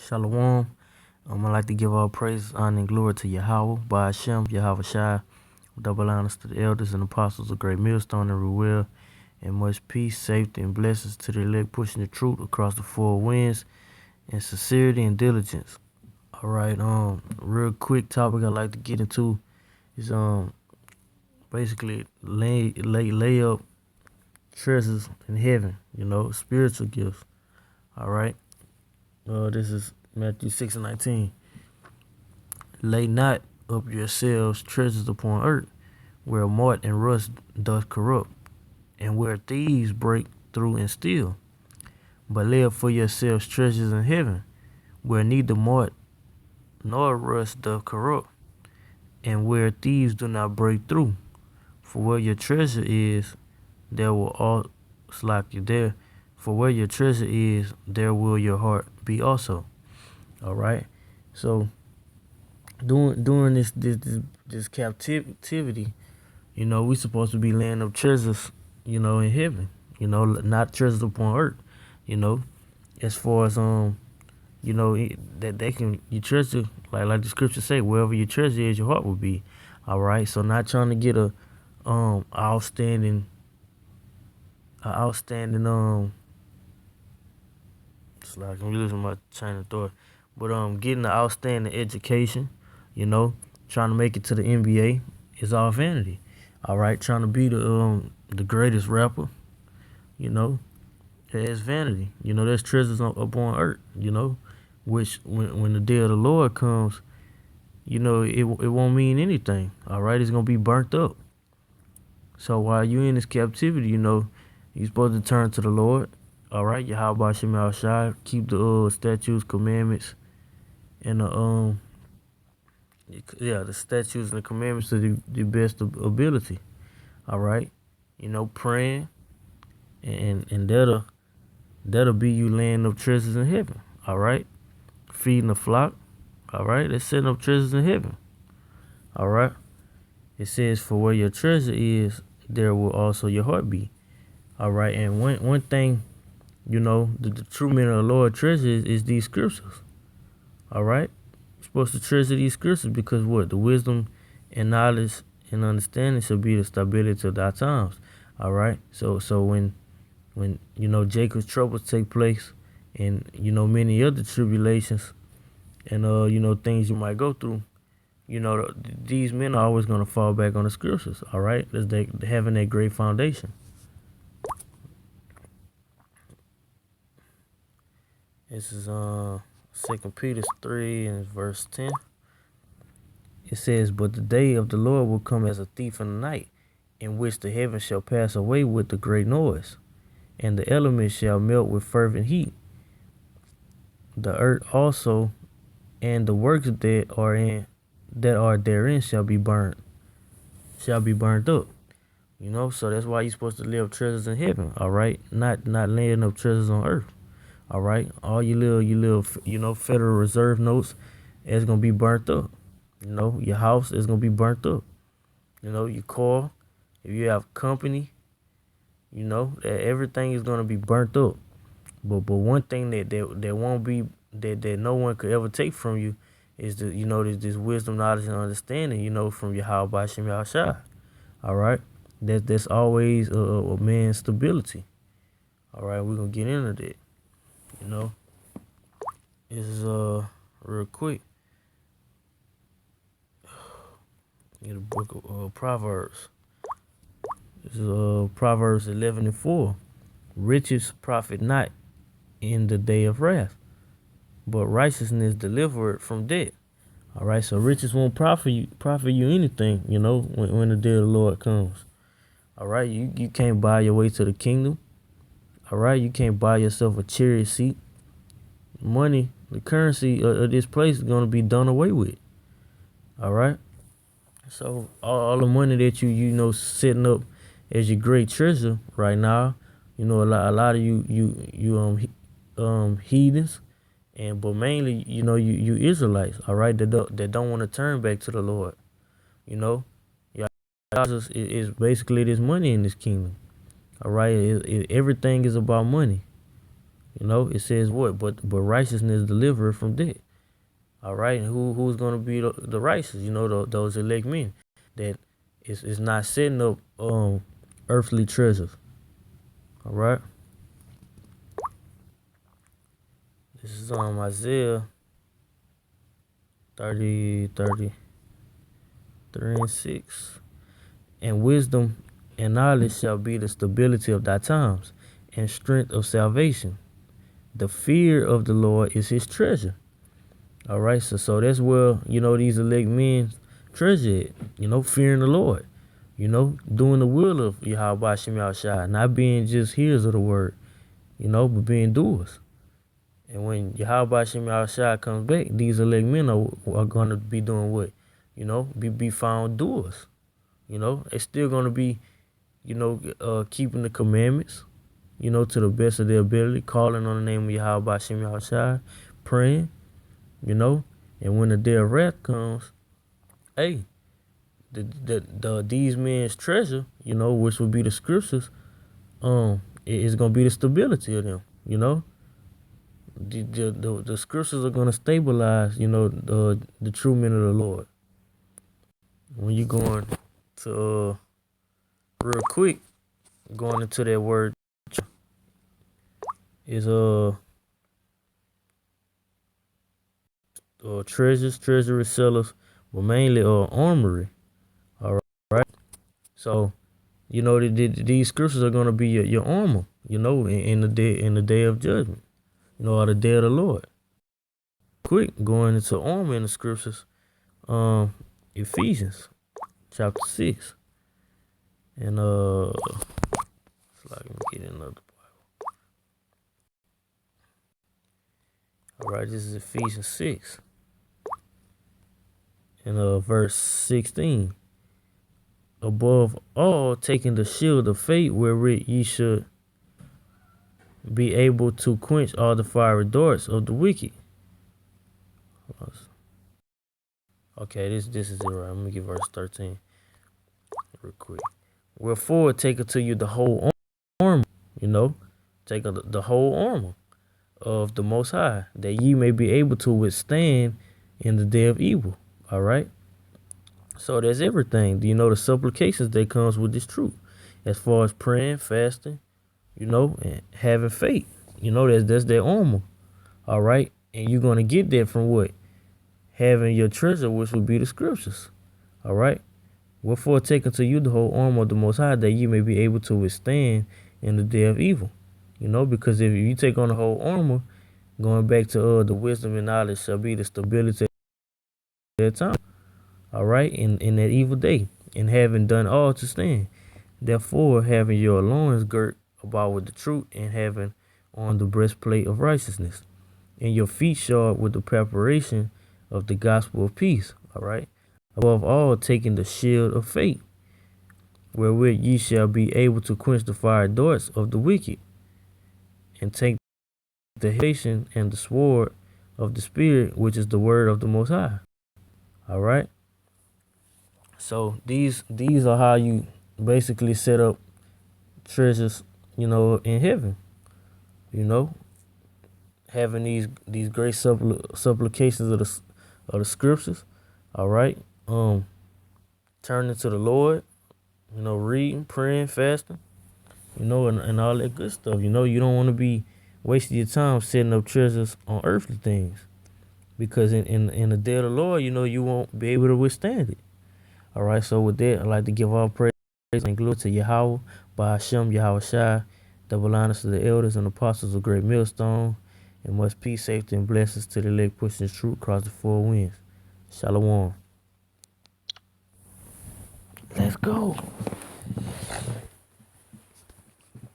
Shalom. I'd like to give all praise, honor, and glory to Yahweh, by Hashem, Yahweh Shai. Double honors to the elders and apostles of Great Millstone and Ruel, and much peace, safety, and blessings to the elect pushing the truth across the four winds, and sincerity and diligence. All right, real quick topic I'd like to get into is basically lay up treasures in heaven, spiritual gifts. All right. This is Matthew 6:19. Lay not up yourselves treasures upon earth, where moth and rust doth corrupt, and where thieves break through and steal. But lay up for yourselves treasures in heaven, where neither moth nor rust doth corrupt, and where thieves do not break through. For where your treasure is, there will all slack you there. For where your treasure is, there will your heart be also. All right. So during this captivity, we supposed to be laying up treasures, in heaven, not treasures upon earth, as far as that they can your treasure, like the scripture say, wherever your treasure is, your heart will be. All right. So not trying to get a outstanding it's like I'm losing my train of thought. But getting an outstanding education, trying to make it to the NBA is all vanity. All right, trying to be the greatest rapper, it's vanity. There's treasures up on earth, which when the day of the Lord comes, it won't mean anything. All right, it's gonna be burnt up. So while you're in this captivity, you're supposed to turn to the Lord. All right, Yahweh Shem Shai, keep the statutes, commandments, and the statutes and the commandments to the best of ability. All right, praying, and that'll be you laying up treasures in heaven. All right, feeding the flock. All right, that's setting up treasures in heaven. All right, it says, for where your treasure is, there will also your heart be. All right, and one thing, the true meaning of the Lord treasure is these scriptures. All right, you're supposed to treasure these scriptures because what? The wisdom and knowledge and understanding shall be the stability of thy times. All right, so when Jacob's troubles take place, and many other tribulations, and things you might go through, these men are always gonna fall back on the scriptures. All right, as they having that great foundation. This is 2 Peter 3 and verse 10. It says, but the day of the Lord will come as a thief in the night, in which the heavens shall pass away with a great noise, and the elements shall melt with fervent heat. The earth also and the works that are therein shall be burned up. So that's why you're supposed to lay up treasures in heaven. All right, not laying up treasures on earth. All right, all your little Federal Reserve notes is gonna be burnt up. Your house is gonna be burnt up. Your car, if you have company, everything is gonna be burnt up. But one thing that won't be that no one could ever take from you is this wisdom, knowledge, and understanding. From Yahweh Shem Shai. All right, that's always a man's stability. All right, we're gonna get into that. This is real quick. In the book of Proverbs. This is Proverbs 11 and 4. Riches profit not in the day of wrath, but righteousness delivereth from debt. All right, so riches won't profit you anything, when the day of the Lord comes. All right, you can't buy your way to the kingdom. All right, you can't buy yourself a chariot seat. Money, the currency of this place is going to be done away with. All right, so all the money that you setting up as your great treasure right now, a lot of you heathens, but mainly you Israelites, all right, that don't want to turn back to the Lord. Y'all is basically this money in this kingdom. All right, everything is about money. You know, it says what? But righteousness deliverer from death. All right, and who's gonna be the righteous? You know, those elect men that is not setting up earthly treasures. All right, this is Isaiah 33 and 6. And wisdom and knowledge shall be the stability of thy times, and strength of salvation. The fear of the Lord is his treasure. All right, so that's where, you know, these elect men treasure it, you know, fearing the Lord, you know, doing the will of Yahweh Shem Yahushua, not being just hearers of the word, you know, but being doers. And when Yahweh Shem Yahushua comes back, these elect men are going to be doing what? You know, be found doers. You know, it's still going to be, you know, keeping the commandments, you know, to the best of their ability, calling on the name of Yahweh Shem Yahushua, praying, you know, and when the day of wrath comes, hey, these men's treasure, you know, which would be the scriptures, is gonna be the stability of them, you know. The scriptures are gonna stabilize, you know, the true men of the Lord. When you going to real quick, going into that word is treasures, treasury sellers, but mainly armory. All right. So, you know, these scriptures are gonna be your armor, you know, in the day of judgment, you know, or the day of the Lord. Quick going into armor in the scriptures, Ephesians chapter 6, and so let me get another Bible. All right, this is Ephesians 6, and verse 16. Above all, taking the shield of faith, wherewith ye should be able to quench all the fiery darts of the wicked. Okay, this is it right. Let me get verse 13 real quick. Wherefore, take unto you the whole armor, you know, take the whole armor of the Most High, that ye may be able to withstand in the day of evil. All right. So that's everything. You know, the supplications that comes with this truth, as far as praying, fasting, you know, and having faith. You know, that's their armor. All right, and you're gonna get that from what? Having your treasure, which would be the scriptures. All right. Wherefore, take unto you the whole armor of the Most High, that ye may be able to withstand in the day of evil. You know, because if you take on the whole armor, going back to the wisdom and knowledge shall be the stability of that time. All right, in that evil day, and having done all to stand. Therefore, having your loins girt about with the truth, and having on the breastplate of righteousness, and your feet shod with the preparation of the gospel of peace. All right. Above all, taking the shield of faith, wherewith ye shall be able to quench the fiery darts of the wicked, and take the hasten and the sword of the Spirit, which is the word of the Most High. All right. So these are how you basically set up treasures, you know, in heaven. You know, having these great supplications of the scriptures. All right. Turning to the Lord. You know, reading, praying, fasting. You know, and all that good stuff. You know, you don't want to be wasting your time setting up treasures on earthly things, because in the day of the Lord, you know, you won't be able to withstand it. All right, so with that, I'd like to give all praise and glory to Yahweh, by Hashem, Yahushua, double honors to the elders and apostles of Great Millstone, and much peace, safety, and blessings to the elect pushing the truth across the four winds. Shalom. Let's go.